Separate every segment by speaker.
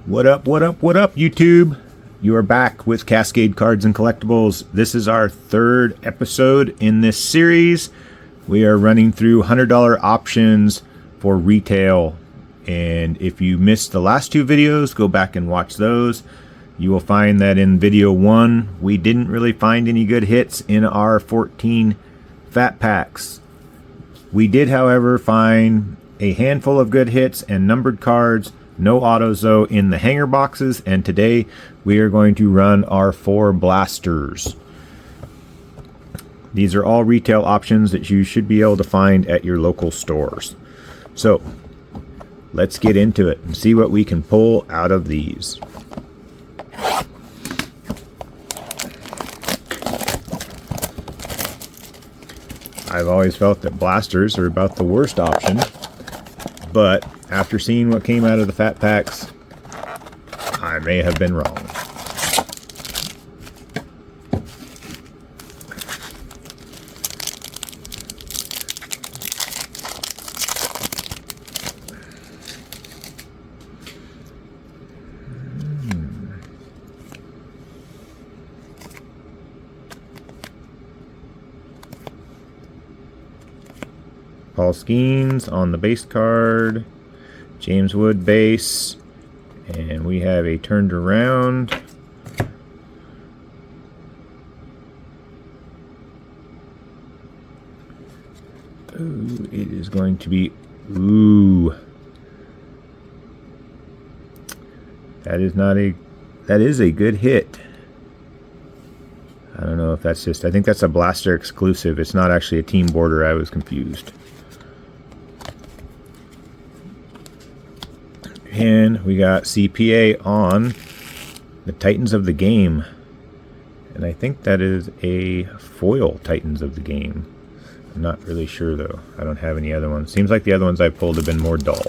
Speaker 1: What up, what up, what up, YouTube? You are back with Cascade Cards and Collectibles. This is our third episode in this series. We are running through $100 options for retail. And if you missed the last two videos, go back and watch those. You will find that in video 1, we didn't really find any good hits in our 14 fat packs. We did, however, find a handful of good hits and numbered cards. No autos though in the hanger boxes, and today we are going to run our 4 blasters. These are all retail options that you should be able to find at your local stores. So let's get into it and see what we can pull out of these. I've always felt that blasters are about the worst option, but after seeing what came out of the fat packs, I may have been wrong. Paul Skeens on the base card, James Wood base, and we have a turned around. Ooh, it is going to be, ooh. That is a good hit. I don't know if that's just, I think that's a blaster exclusive. It's not actually a team border. I was confused. And we got CPA on the Titans of the Game. And I think that is a foil Titans of the Game. I'm not really sure though. I don't have any other ones. Seems like the other ones I pulled have been more dull.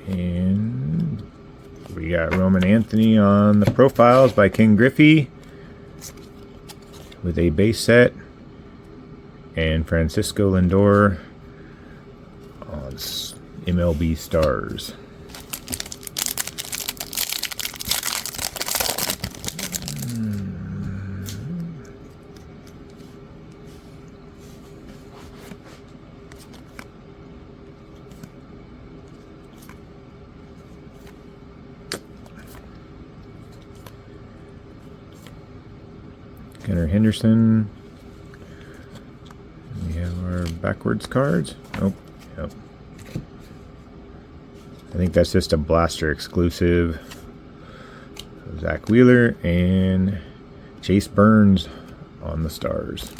Speaker 1: And we got Roman Anthony on the profiles by Ken Griffey with a base set, and Francisco Lindor on MLB Stars. Gunnar Henderson. We have our backwards cards. Nope. Yep. I think that's just a blaster exclusive. Zach Wheeler and Chase Burns on the Stars.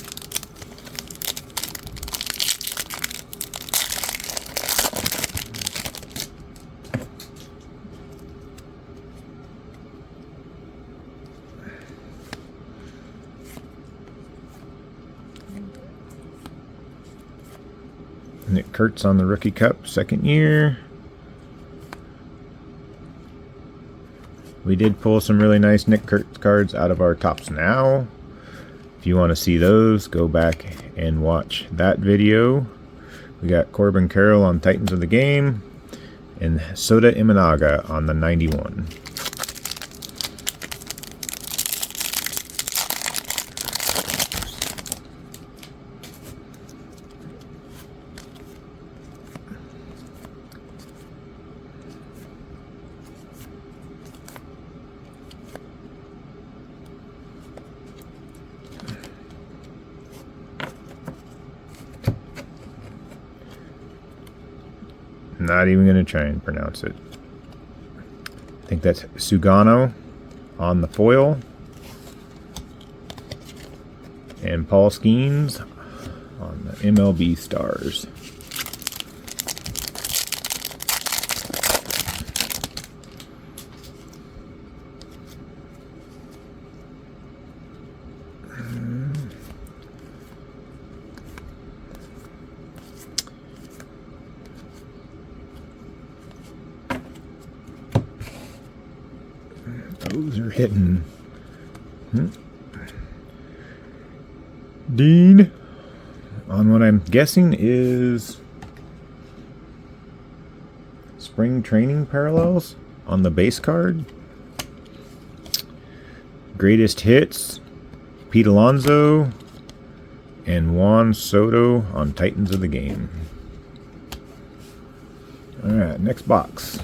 Speaker 1: Nick Kurtz on the Rookie Cup, second year. We did pull some really nice Nick Kurtz cards out of our Tops Now. If you want to see those, go back and watch that video. We got Corbin Carroll on Titans of the Game and Soda Imanaga on the 91. Not even going to try and pronounce it. I think that's Sugano on the foil. And Paul Skeens on the MLB Stars. Those are hitting. Dean on what I'm guessing is spring training parallels on the base card. Greatest hits, Pete Alonso and Juan Soto on Titans of the Game. Alright, next box.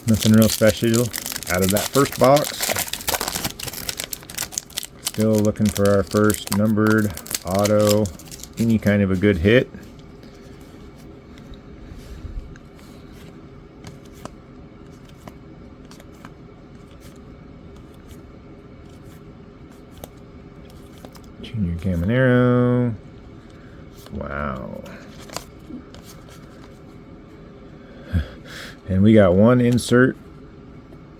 Speaker 1: Nothing real special out of that first box. Still looking for our first numbered auto, any kind of a good hit. Junior Caminero. Wow. And we got one insert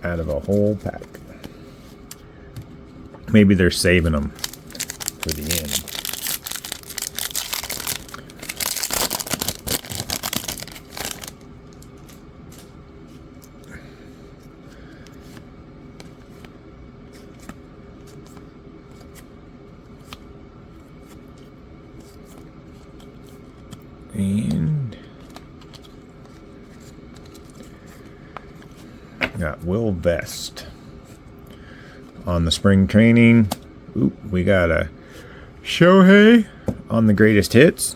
Speaker 1: out of a whole pack. Maybe they're saving them for the end. And got Will Vest on the spring training. Ooh, we got a Shohei on the greatest hits.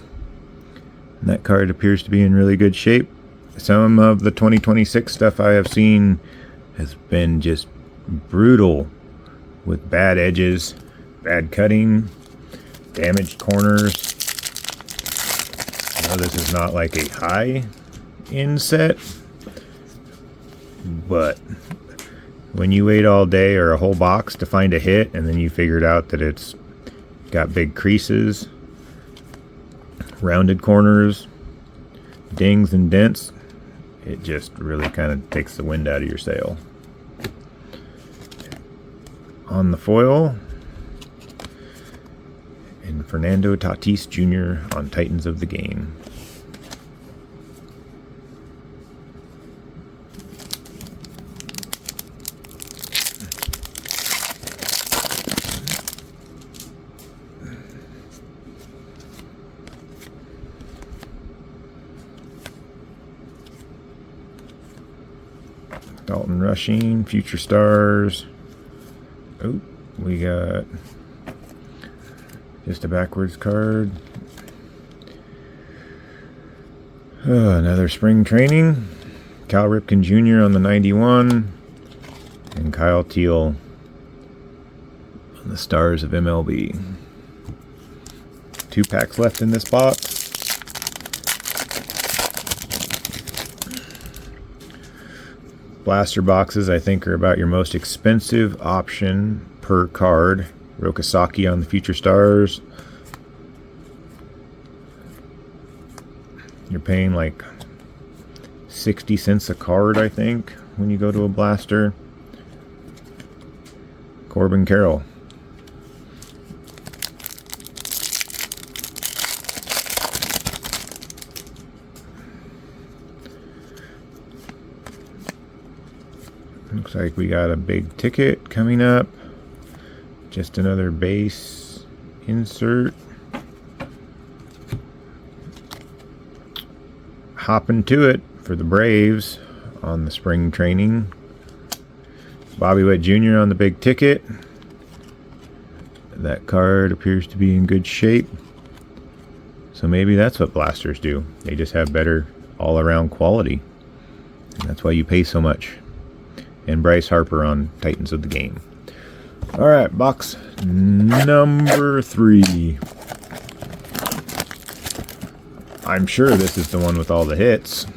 Speaker 1: And that card appears to be in really good shape. Some of the 2026 stuff I have seen has been just brutal with bad edges, bad cutting, damaged corners. I know this is not like a high-end set, but when you wait all day or a whole box to find a hit, and then you figured out that it's got big creases, rounded corners, dings and dents, it just really kind of takes the wind out of your sail. On the foil, and Fernando Tatis Jr. on Titans of the Game. Dalton Rushing, Future Stars. Oh, we got just a backwards card. Oh, another spring training. Cal Ripken Jr. on the 91. And Kyle Teal on the Stars of MLB. 2 packs left in this box. Blaster boxes, I think, are about your most expensive option per card. Rokasaki on the Future Stars. You're paying like 60 cents a card, I think, when you go to a blaster. Corbin Carroll. Looks like we got a big ticket coming up. Just another base insert. Hopping to it for the Braves on the spring training. Bobby Witt Jr. on the big ticket. That card appears to be in good shape. So maybe that's what blasters do. They just have better all-around quality. And that's why you pay so much. And Bryce Harper on Titans of the Game. Alright, box number 3. I'm sure this is the one with all the hits.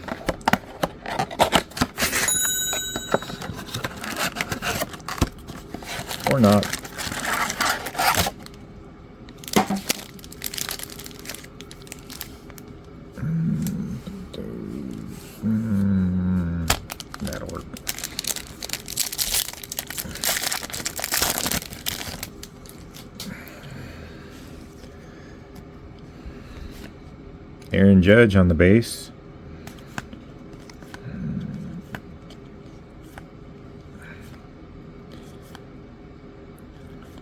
Speaker 1: Or not. Aaron Judge on the base.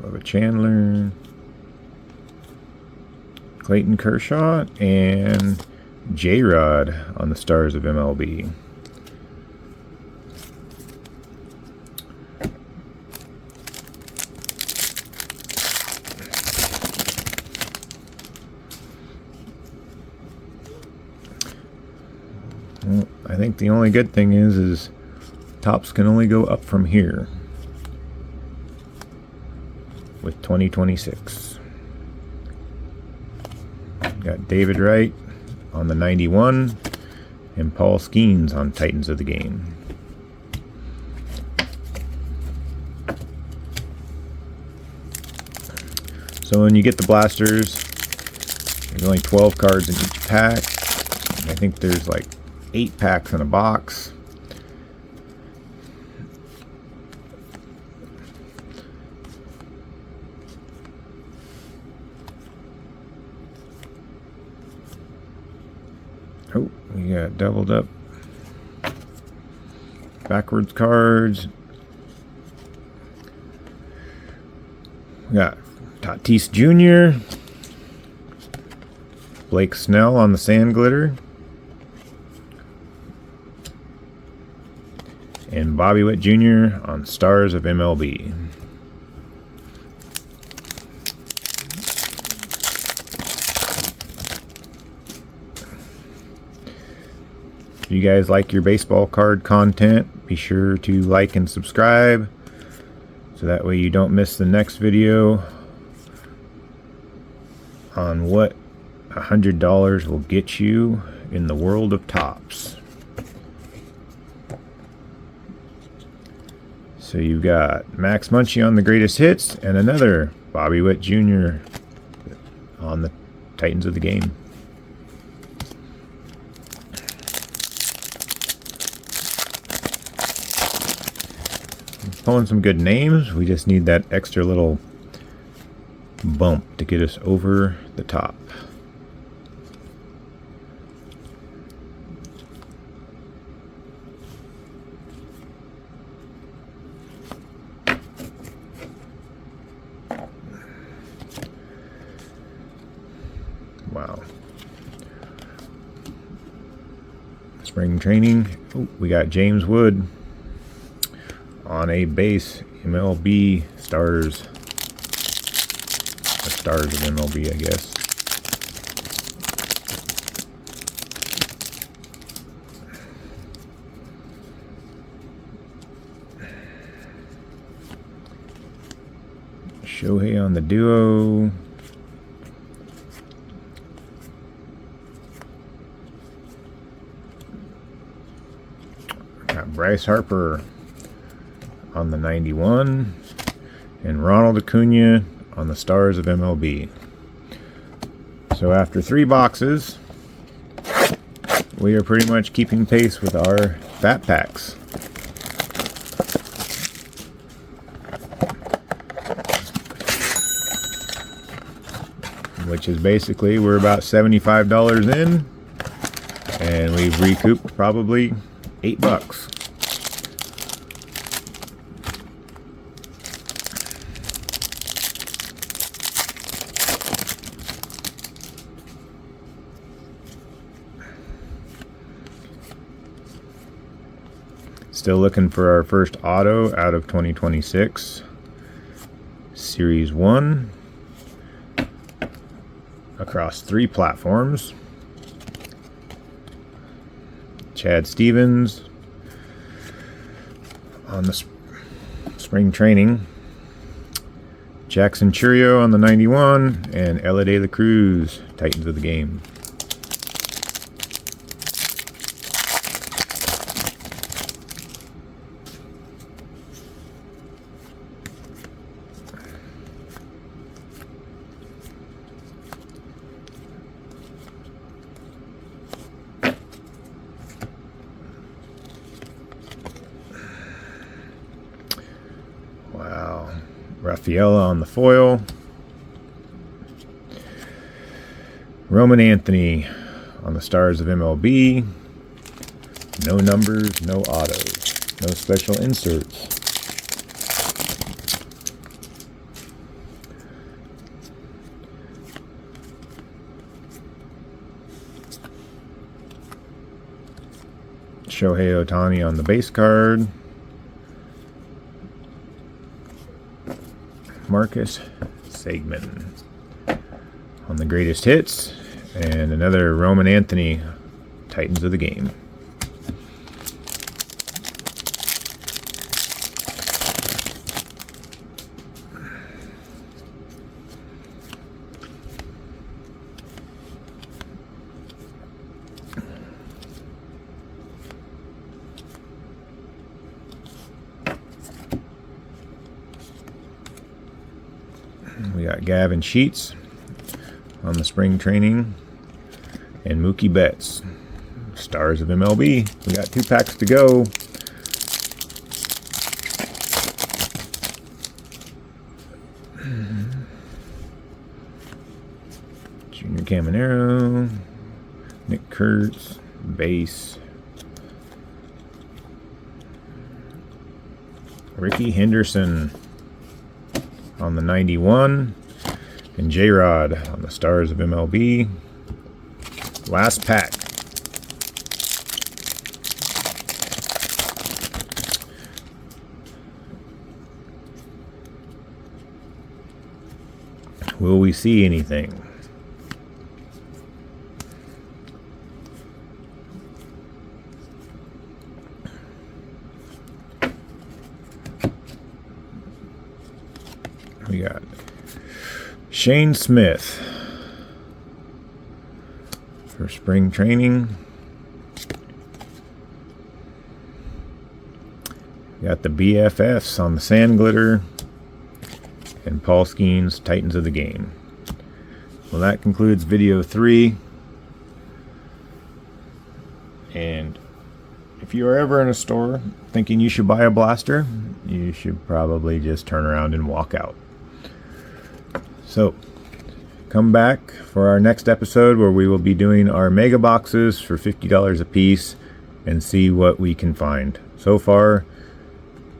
Speaker 1: Bubba Chandler. Clayton Kershaw and J-Rod on the Stars of MLB. Well, I think the only good thing is tops can only go up from here with 2026. Got David Wright on the 91 and Paul Skeens on Titans of the Game. So when you get the blasters, there's only 12 cards in each pack. I think there's like 8 packs in a box. Oh, we got doubled up backwards cards. We got Tatis Jr., Blake Snell on the Sand Glitter, and Bobby Witt Jr. on Stars of MLB. If you guys like your baseball card content, be sure to like and subscribe so that way you don't miss the next video on what $100 will get you in the world of tops. So you've got Max Muncy on the Greatest Hits and another Bobby Witt Jr. on the Titans of the Game. Pulling some good names. We just need that extra little bump to get us over the top. Wow. Spring training. Oh, we got James Wood on a base MLB Stars. Or Stars of MLB, I guess. Shohei on the duo. Got Bryce Harper on the 91 and Ronald Acuna on the Stars of MLB. So after 3 boxes, we are pretty much keeping pace with our fat packs. Which is basically, we're about $75 in, and we've recouped probably $8. Still looking for our first auto out of 2026. Series 1. Across 3 platforms. Chad Stevens on the spring training. Jackson Churio on the 91. And Ella De La Cruz, Titans of the Game. Wow. Rafaela on the foil. Roman Anthony on the Stars of MLB. No numbers, no autos, no special inserts. Shohei Ohtani on the base card. Marcus Segman on the greatest hits. And another Roman Anthony, Titans of the Game. We got Gavin Sheets on the spring training, and Mookie Betts, Stars of MLB. We got 2 packs to go. Junior Caminero, Nick Kurtz, base. Ricky Henderson on the 91, and J-Rod on the Stars of MLB. Last pack. Will we see anything? We got Shane Smith for spring training. We got the BFFs on the sand glitter, and Paul Skeens, Titans of the Game. Well, that concludes video 3. And if you are ever in a store thinking you should buy a blaster, you should probably just turn around and walk out. So, come back for our next episode where we will be doing our mega boxes for $50 a piece and see what we can find. So far,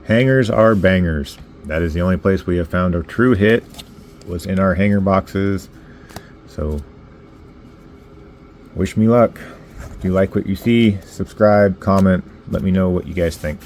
Speaker 1: hangers are bangers. That is the only place we have found a true hit, was in our hanger boxes. So, wish me luck. If you like what you see, subscribe, comment, let me know what you guys think.